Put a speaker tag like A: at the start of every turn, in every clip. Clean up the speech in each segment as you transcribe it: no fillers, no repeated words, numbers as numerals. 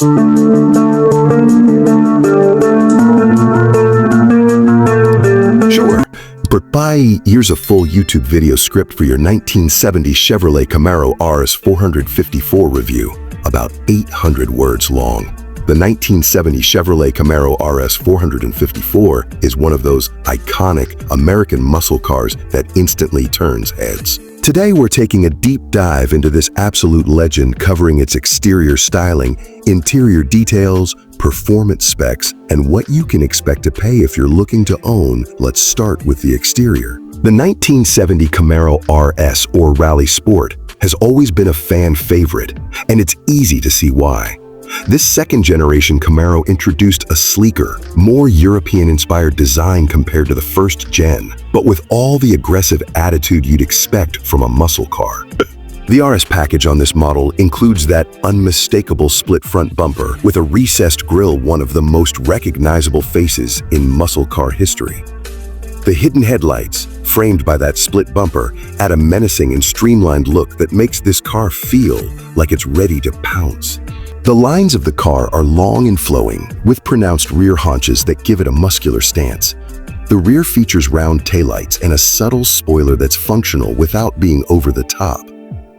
A: Sure, but buy here's a full YouTube video script for your 1970 Chevrolet Camaro RS 454 review, about 800 words long. The 1970 Chevrolet Camaro RS 454 is one of those iconic American muscle cars that instantly turns heads. Today we're taking a deep dive into this absolute legend, covering its exterior styling, interior details, performance specs, and what you can expect to pay if you're looking to own. Let's start with the exterior. The 1970 Camaro RS, or Rally Sport, has always been a fan favorite, and it's easy to see why. This second-generation Camaro introduced a sleeker, more European-inspired design compared to the first gen, but with all the aggressive attitude you'd expect from a muscle car. The RS package on this model includes that unmistakable split front bumper with a recessed grille, one of the most recognizable faces in muscle car history. The hidden headlights, framed by that split bumper, add a menacing and streamlined look that makes this car feel like it's ready to pounce. The lines of the car are long and flowing, with pronounced rear haunches that give it a muscular stance. The rear features round taillights and a subtle spoiler that's functional without being over the top.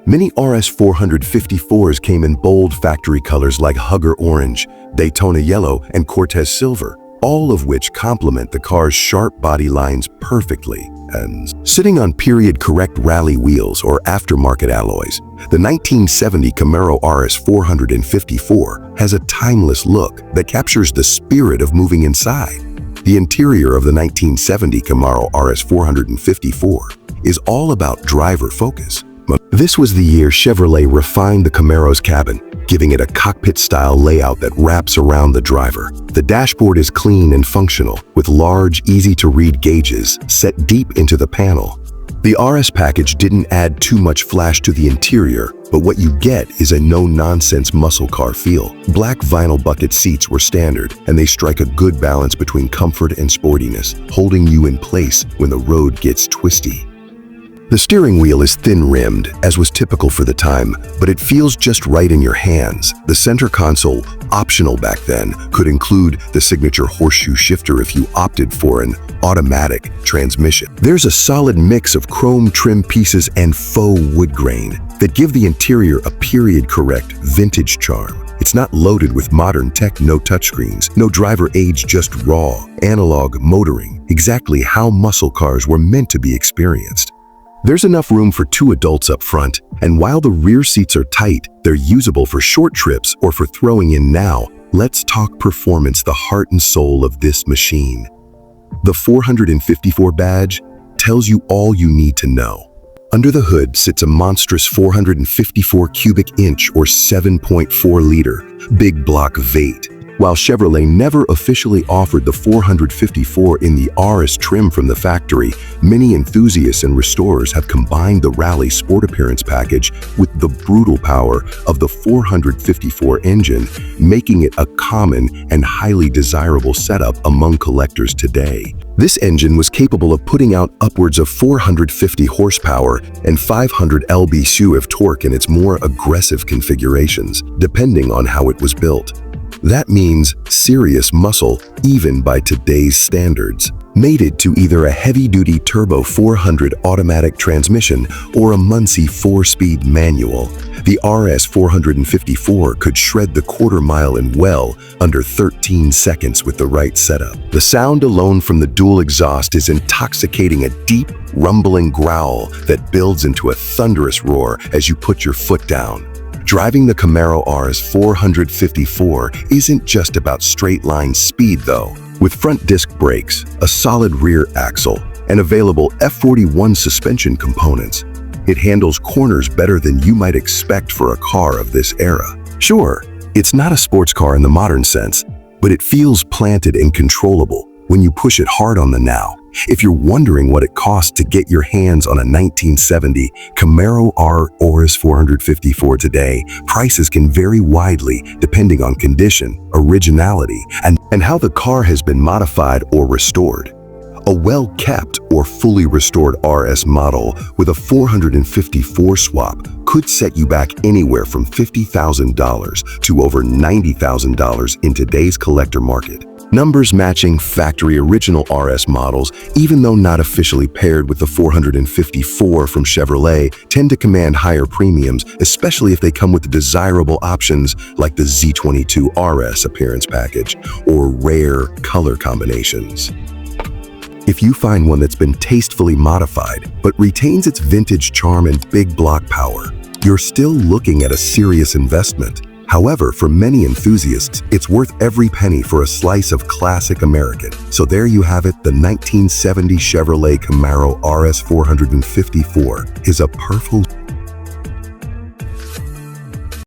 A: Many RS 454s came in bold factory colors like Hugger Orange, Daytona Yellow, and Cortez Silver, all of which complement the car's sharp body lines perfectly. And sitting on period-correct rally wheels or aftermarket alloys, the 1970 Camaro RS 454 has a timeless look that captures the spirit of moving inside. The interior of the 1970 Camaro RS 454 is all about driver focus. This was the year Chevrolet refined the Camaro's cabin, giving it a cockpit-style layout that wraps around the driver. The dashboard is clean and functional, with large, easy-to-read gauges set deep into the panel. The RS package didn't add too much flash to the interior, but what you get is a no-nonsense muscle car feel. Black vinyl bucket seats were standard, and they strike a good balance between comfort and sportiness, holding you in place when the road gets twisty. The steering wheel is thin-rimmed, as was typical for the time, but it feels just right in your hands. The center console, optional back then, could include the signature horseshoe shifter if you opted for an automatic transmission. There's a solid mix of chrome trim pieces and faux wood grain that give the interior a period-correct vintage charm. It's not loaded with modern tech, no touchscreens, no driver aids, just raw, analog motoring, exactly how muscle cars were meant to be experienced. There's enough room for 2 adults up front, and while the rear seats are tight, they're usable for short trips or for throwing in now. Let's talk performance, the heart and soul of this machine. The 454 badge tells you all you need to know. Under the hood sits a monstrous 454 cubic inch or 7.4 liter big block V8. While Chevrolet never officially offered the 454 in the RS trim from the factory, many enthusiasts and restorers have combined the Rally Sport appearance package with the brutal power of the 454 engine, making it a common and highly desirable setup among collectors today. This engine was capable of putting out upwards of 450 horsepower and 500 lb-su of torque in its more aggressive configurations, depending on how it was built. That means serious muscle, even by today's standards. Mated to either a heavy-duty turbo 400 automatic transmission or a Muncie 4-speed manual, the RS 454 could shred the quarter-mile in well under 13 seconds with the right setup. The sound alone from the dual exhaust is intoxicating, a deep, rumbling growl that builds into a thunderous roar as you put your foot down. Driving the Camaro RS 454 isn't just about straight-line speed, though. With front disc brakes, a solid rear axle, and available F41 suspension components, it handles corners better than you might expect for a car of this era. Sure, it's not a sports car in the modern sense, but it feels planted and controllable when you push it hard on the now. If you're wondering what it costs to get your hands on a 1970 Camaro RS 454 today, prices can vary widely depending on condition, originality, and how the car has been modified or restored. A well-kept or fully restored RS model with a 454 swap could set you back anywhere from $50,000 to over $90,000 in today's collector market. Numbers matching factory original RS models, even though not officially paired with the 454 from Chevrolet, tend to command higher premiums, especially if they come with desirable options like the Z22 RS appearance package or rare color combinations. If you find one that's been tastefully modified but retains its vintage charm and big block power, you're still looking at a serious investment. However, for many enthusiasts, it's worth every penny for a slice of classic American. So there you have it, the 1970 Chevrolet Camaro RS 454 is a perfect